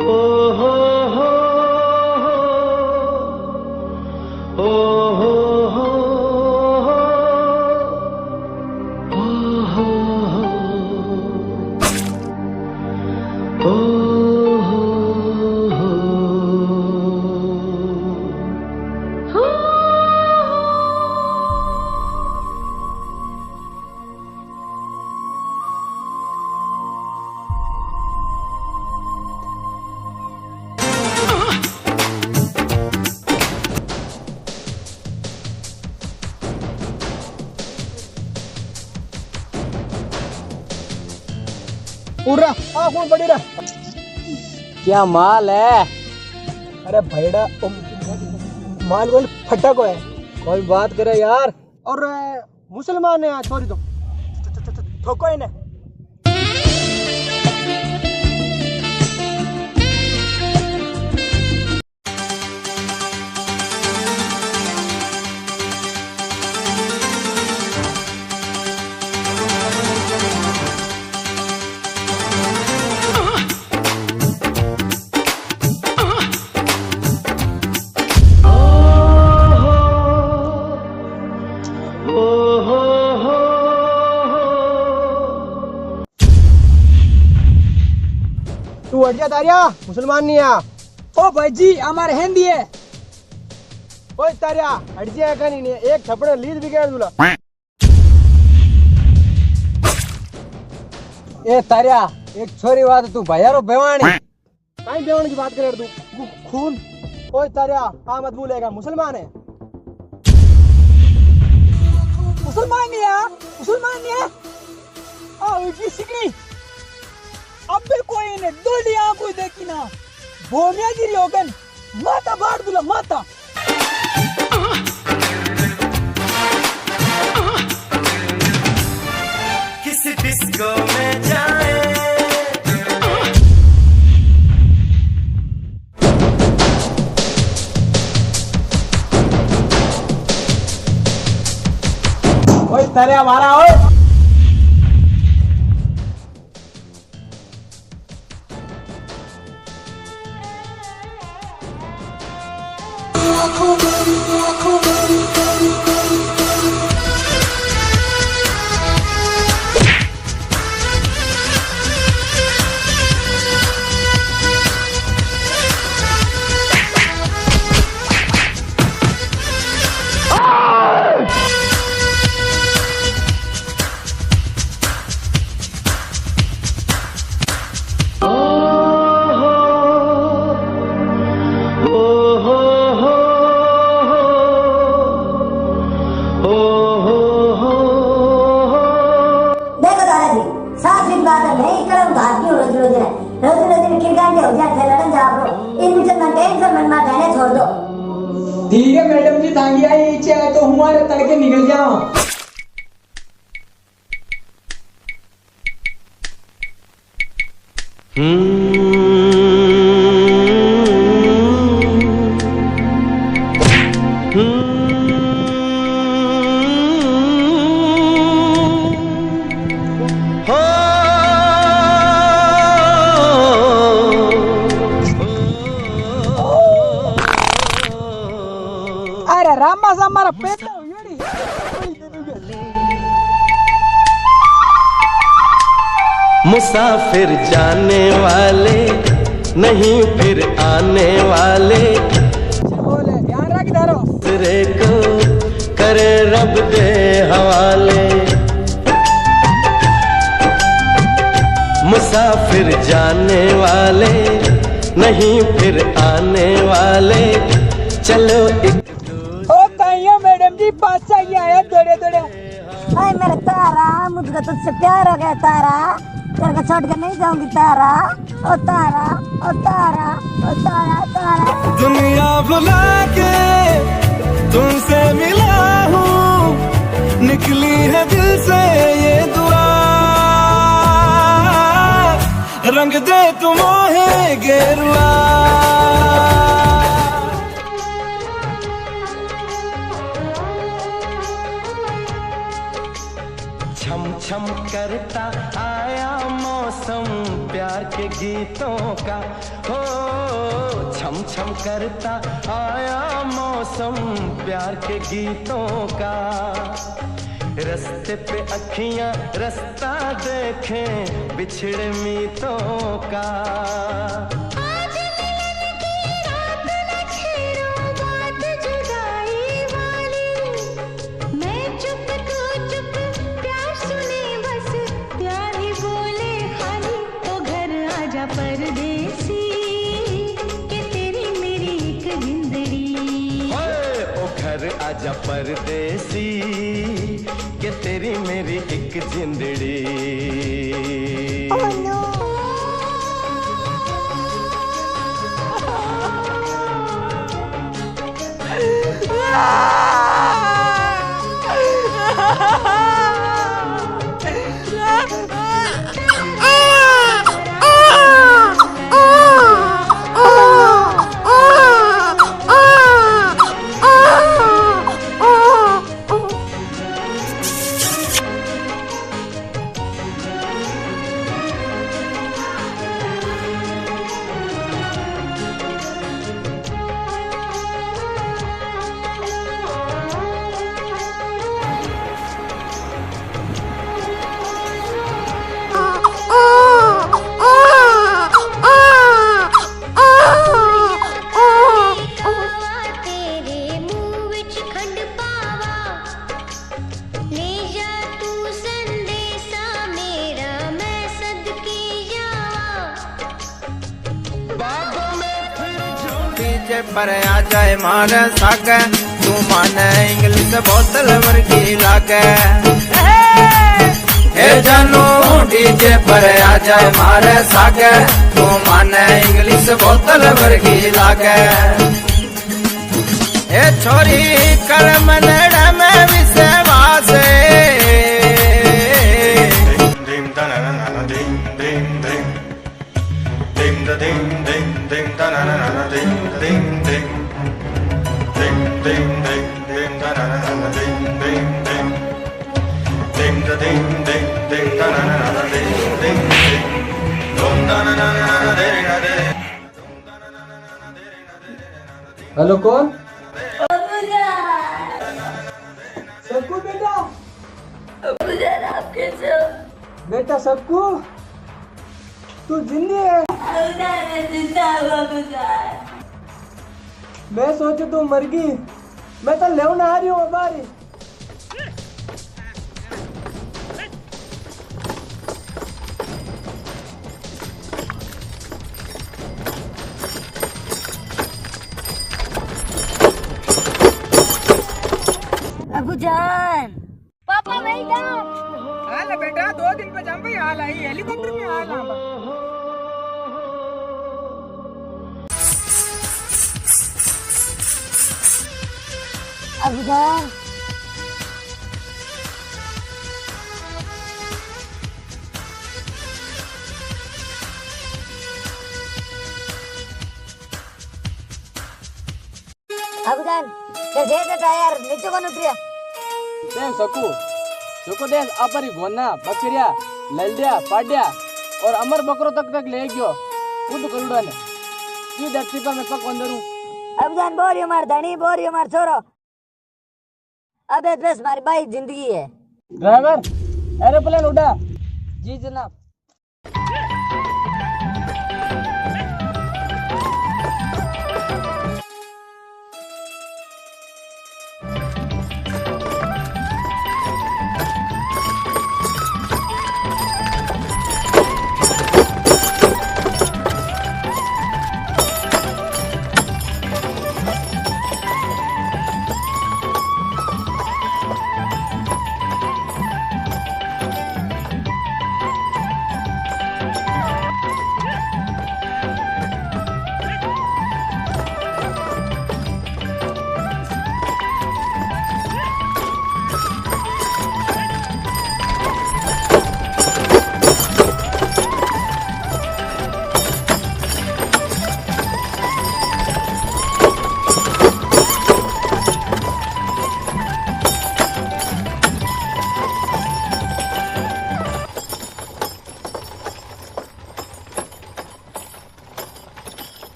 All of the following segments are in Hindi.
हो हो हो हो हो हो हो उड़ रहा कौन पड़ी रहा। क्या माल है? अरे भैया माल वाल फटा को है। कोई बात करे यार। और मुसलमान है छोरी तो ठोको इन्हें। तू हट जा तारिया, मुसलमान नहीं है। ओ भाई जी हमारे हिंदी है। ओए तारिया हट जा का नहीं एक थप्पड़ लीद बिगाड़ दूला। ए तारिया एक छोरी बात तू भैयारो बेवानी काई बेवानी की बात करे तू खून। ओए तारिया हाँ मत भूलेगा मुसलमान है। मुसलमान नहीं है। उसकी सिकड़ी अब भी कोई ने दोली आंखों देखी ना भोमिया गिरी होगन माता बाढ़ दूला माता। किस डिस्को में जाए ओए तारिया मारा ओए। ठीक है मैडम जी तांगी आई इच्छा है तो हमारे तड़के निकल जाओ। अरे रामा सा हमारा पेट मुसाफिर जाने वाले नहीं फिर आने वाले बोले ध्यान रख धरो तेरे को करे रब दे हवाले। मुसाफिर जाने वाले नहीं फिर आने वाले चलो ओ ताइयो मैडम जी पास आ गया है दौड़े दौड़े। हाय मेरा तारा मुझको तुझसे प्यार हो गया तारा तेरे को छोड़ कर नहीं जाऊंगी तारा ओ तारा ओ तारा ओ तारा तारा। दुनिया भुला के तुमसे मिला हूँ निकली है दिल से ये दुआ रंग दे तुम है गेरुआ। छम छम करता आया मौसम प्यार के गीत गीतों का। हो छम छम करता आया मौसम प्यार के गीतों का। रस्ते पे अखियां रास्ता देखें बिछड़े मीतों का। आज मिलन की रात न छेड़ो बात जुदाई वाली। मैं चुप तू चुप प्यार सुने बस प्यार ही बोले खाली। तो घर आजा परदेसी कि तेरी मेरी एक जिंदड़ी। ओए ओ घर आजा परदेसी कि तेरी मेरी एक जिंदड़ी। पर आ जाए मार सागे तू माने इंग्लिश बोतल वर्गी लागे। हे जानू डीजे पर आ जाए मारे सागे तू माने इंग्लिश बोतल वर्गी लागे। हे छोरी कर मनड़ में विश्वास हेलो कौन? सबको बेटा आप कैसे हो? बेटा सबको तू जिंदी है। मैं जिंदा हूँ। मैं सोचू तू मर गई। मैं तो लेना आ रही हूँ बारी। अबूजान पापा बेटा हाल बेटा 2 दिन पे जम भाई हाल आई हेलीकॉप्टर में हाल आवा। अबूजान अबूजान कैसे टायर नीचे कौन उतरिया? देख सकू देखो देख अपरी गोना बकरिया ललडिया पाड्या और अमर बकरो तक ले गयो खुद करुड़ा ने की धरती पर मैं पक अंदर हूँ। अबूजान बोरियो मार धनी बोरियो मार छोरो। अबे बस मारी भाई जिंदगी है। ड्राइवर एरोप्लेन उड़ा। जी जनाब।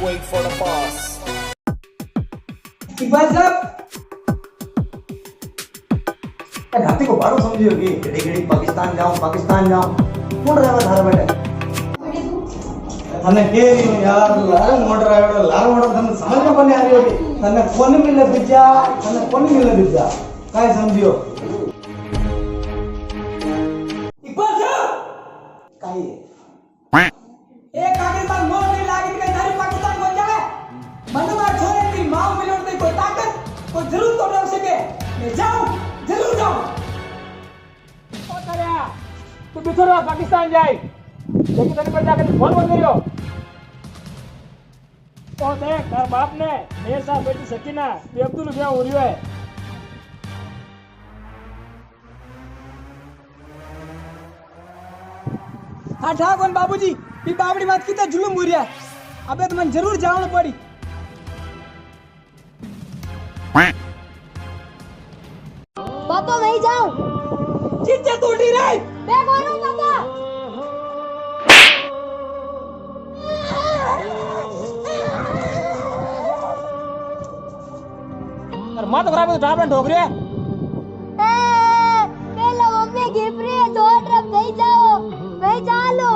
wait for the boss. Iqbal साहब घाटी को बारो समझी होगी घड़ी घड़ी पाकिस्तान जाऊं कौन ड्राइवर थारा बेटा थाने के नहीं यार लारो मोटर थाने समझ में कोनी आ रही होगी थाने कोनी मिले बिजा काय समझियो इकबाल साहब काय एक आगे बार मोर नहीं लागी के थारी पाकिस्तान बन जाए मन मार छोरे की मां मिलोड़ दे कोई ताकत कोई जरूर तो रह सके मैं जाऊं जरूर जाऊं ओ करया तू बिछोरा पाकिस्तान जाए लेकिन तने पर जाकर फोन बंद करियो तो देख घर बाप ने मेरे साथ बेटी सकीना ये अब्दुल ब्याह हो रही है हाँ ठाकुर बाबूजी ये बाबड़ी बात कितना जुलूम हो रहा है अबे तो मैं जरूर जाना पड़ी पापा मैं जाऊं चिंता तोड़ी रे मैं कौन हूं पापा और मां तो खराब है ढाबन ठोक रही है पहले मम्मी गिर रही है दो ट्रक नहीं जाओ मैं चालू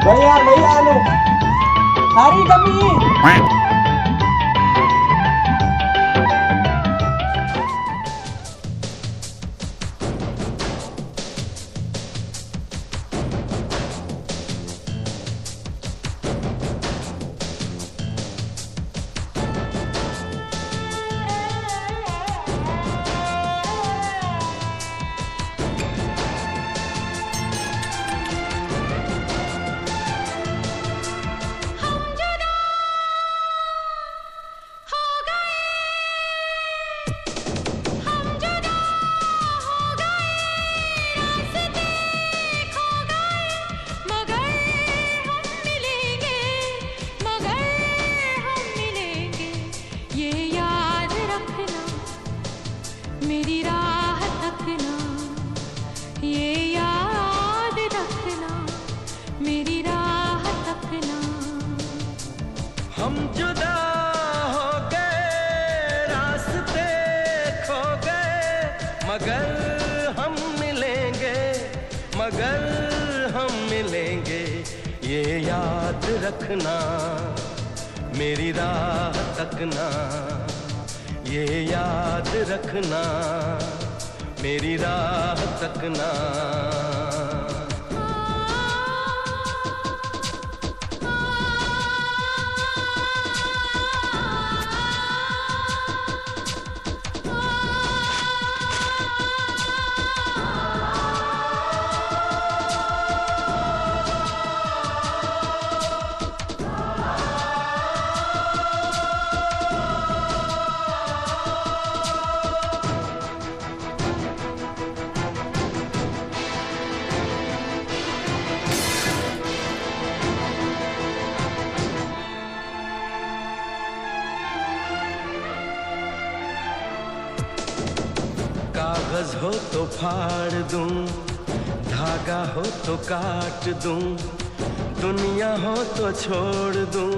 भैया ने सारी कमी मेरी राह तकना ये याद रखना मेरी राह तकना हम जुदा हो गए रास्ते खो गए मगर हम मिलेंगे ये याद रखना मेरी राह तकना ये याद रखना मेरी राह तकना कागज हो तो फाड़ दूं धागा हो तो काट दूं दुनिया हो तो छोड़ दूं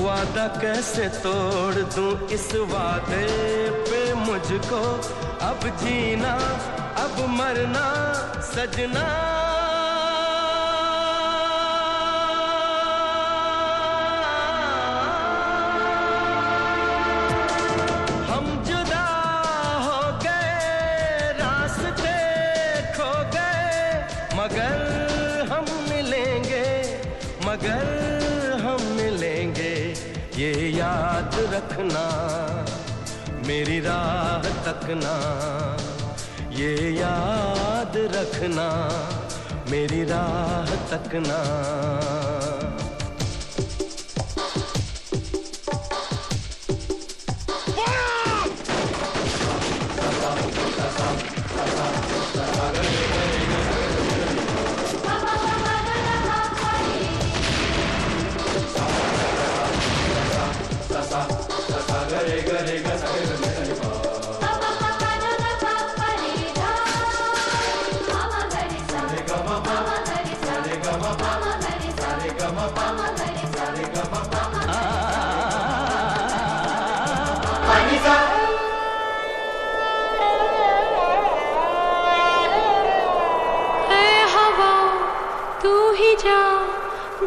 वादा कैसे तोड़ दूं इस वादे पे मुझको अब जीना अब मरना सजना हम जुदा हो गए रास्ते खो गए मगर हम मिलेंगे ये याद रखना मेरी राह तकना ये याद रखना मेरी राह तकना गरे गरे ग ही जा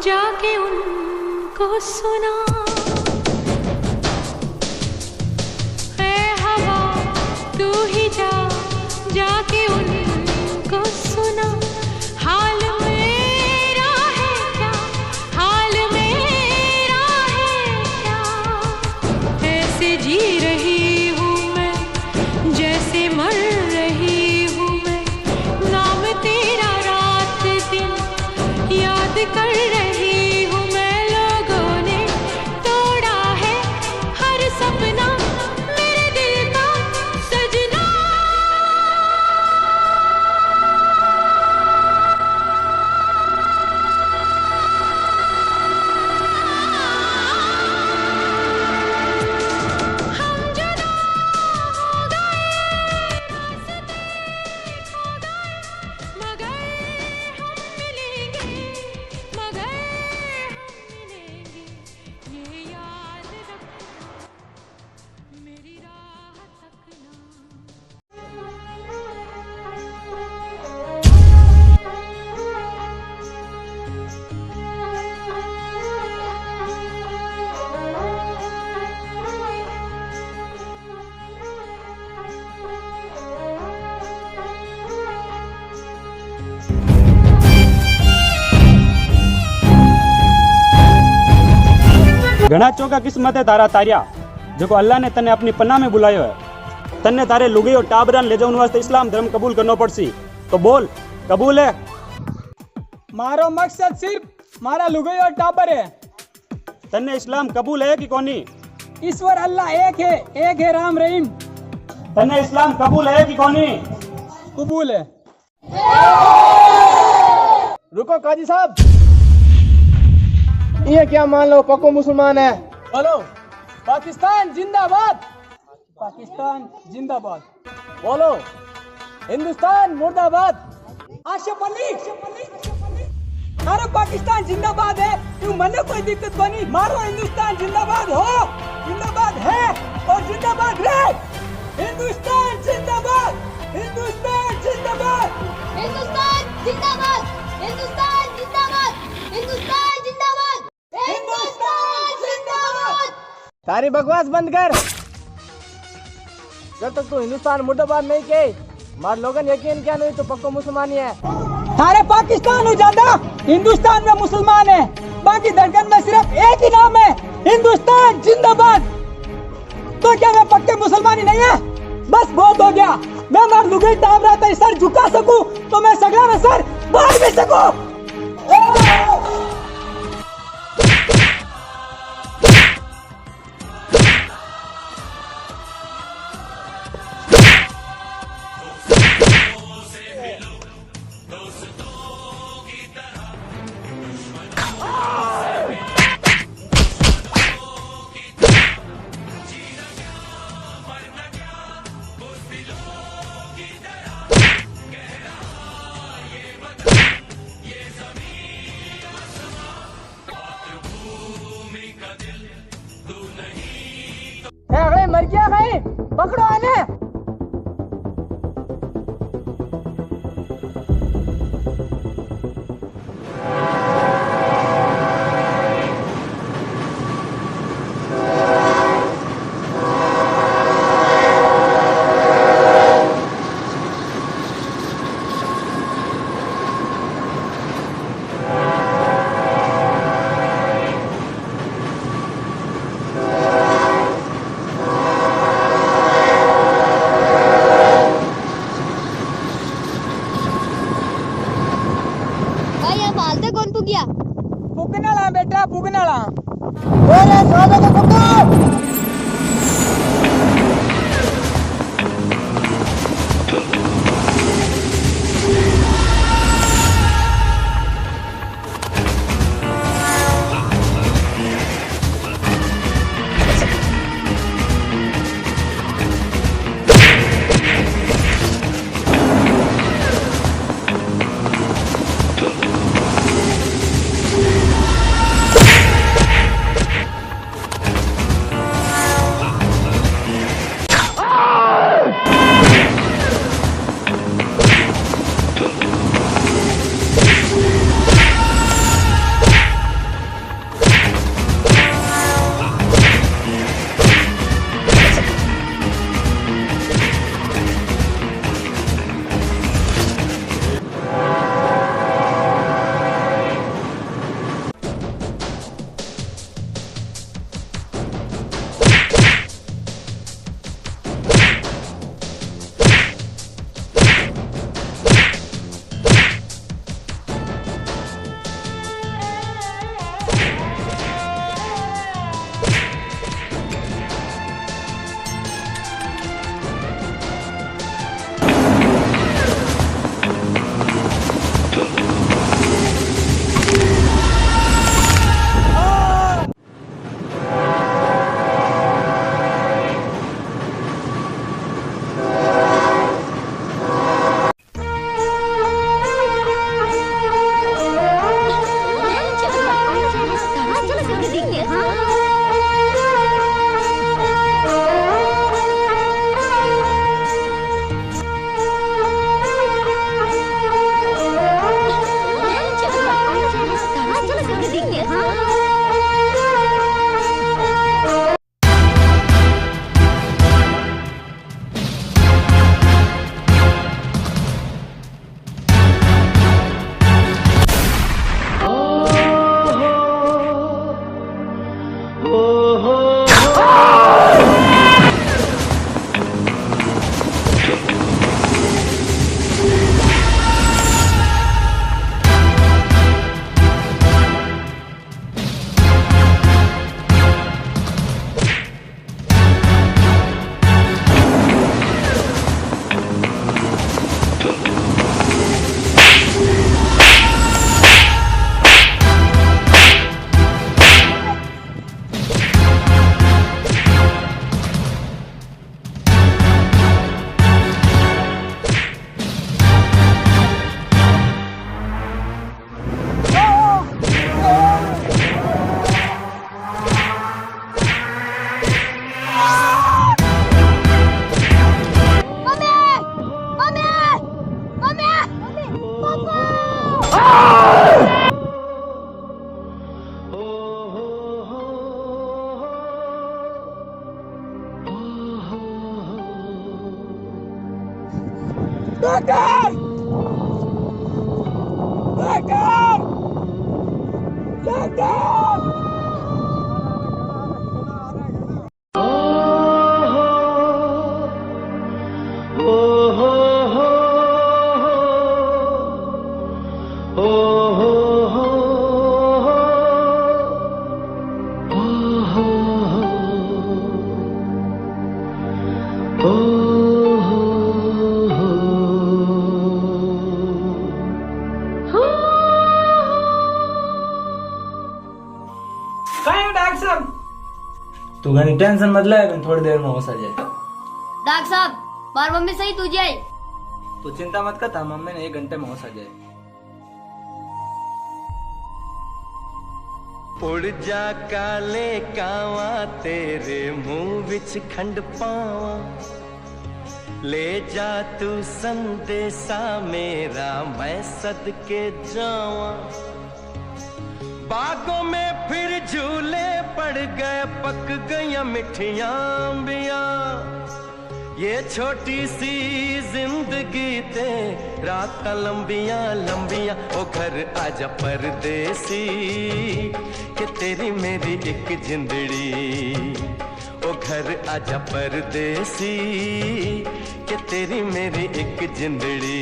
जाके उनको सुना, ऐ हवा तू ही जा जाके उनको सुना, हाल मेरा है क्या, हाल मेरा है क्या, ऐसे जी रही हूँ मैं जैसे मर रही हूँ मैं, नाम तेरा रात दिन याद कर रही हूँ मैं, लोगों ने तोड़ा है हर सपना मेरे दिल का सजना। हम जुदा हो गए, रास्ते खो गए, मगर हम मिलेंगे, मगर हम मिलेंगे, ये याद रखना मेरी राह घना चौका किस्मत है तारा तारिया जो अल्लाह ने तने अपनी पन्ना में बुलायो है। तने तारे लुगाई और टाबरान ले जाने वास्ते इस्लाम धर्म कबूल करना पड़सी, तो बोल कबूल है? मारो मकसद सिर्फ मारा लुगाई और टाबर है। तने इस्लाम कबूल है कि कोनी? ईश्वर अल्लाह एक है राम रहीम। तने इस्लाम कबूल है कि कोनी? कबूल है। रुको काजी साहब, ये क्या मान लो पक्को मुसलमान है? बोलो पाकिस्तान जिंदाबाद, पाकिस्तान जिंदाबाद। बोलो हिंदुस्तान मुर्दाबाद। आशफ अली, मारो पाकिस्तान जिंदाबाद है, तू मने कोई दिक्कत बनी, मारो हिंदुस्तान जिंदाबाद हो, जिंदाबाद है और जिंदाबाद रहे। हिंदुस्तान जिंदाबाद, हिंदुस्तान जिंदाबाद, हिंदुस्तान जिंदाबाद, हिंदुस्तान जिंदाबाद, हिंदुस्तान जिंदाबाद, हिंदुस्तान जिंदाबाद। सारी बकवास बंद कर। जब तक तू हिंदुस्तान मुर्दाबाद नहीं कहे मार लोगन यकीन क्या नहीं तो पक्को मुसलमान ही है। सारे पाकिस्तान हो जाता, हिंदुस्तान में मुसलमान है, बाकी धड़कन में सिर्फ एक ही नाम है, हिंदुस्तान जिंदाबाद। तो क्या मैं पक्के मुसलमान ही नहीं है? बस बहुत हो गया। मैं मार लुगाई टाप रहा था, सर झुका सकूं तो मैं सगड़ा में सर मार भी सकूं। मर गया भाई, पकड़ो आने। पुगनाला बेटा पुगनाला। डॉक्टर डॉक्टर डॉक्टर तू घनी टेंशन मत ले, थोड़ी देर में होश आ जाए। डॉक्टर साहब बार मम्मी सही तुझे आई। तू चिंता मत कर, मम्मी ने 1 घंटे में होश आ जाए। उड़ जा काले कावा तेरे मुंह विच खंड पावा, ले जा तू संदेशा मेरा मैं सदके जावा। बागों में फिर झूले पड़ गए, पक गई मिठियां अंबिया। ये छोटी सी जिंदगी ते रात लंबियां लंबियां। ओ घर आजा परदेसी कि तेरी मेरी एक जिंदड़ी। ओ घर आजा परदेसी कि तेरी मेरी एक जिंदड़ी।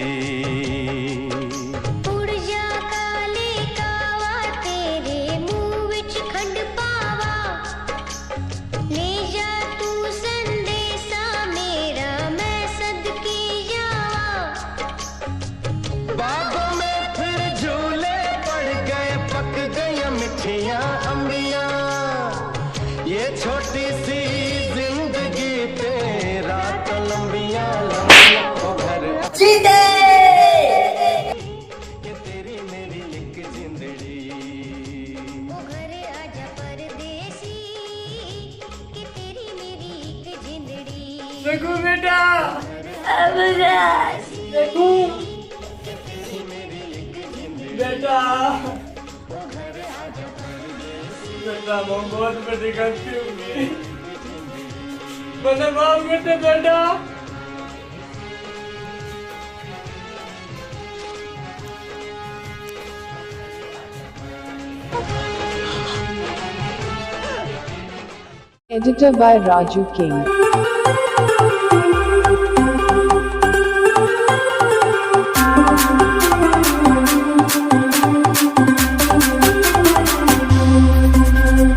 बागों में फिर झूले पड़ गए, पक गई मिठियां अंबियां। ये छोटी सी जिंदगी तेरा तो लंबियां लंबियां। ओ घर कि तेरी मेरी एक जिंदड़ी। ओ घर आजा परदेसी कि तेरी मेरी एक जिंदड़ी। देखो बेटा, देखो बेटा, बेटा बहुत बड़ी गलती हुई, मुझे माफ कर दे बेटा। Editor by Raju King.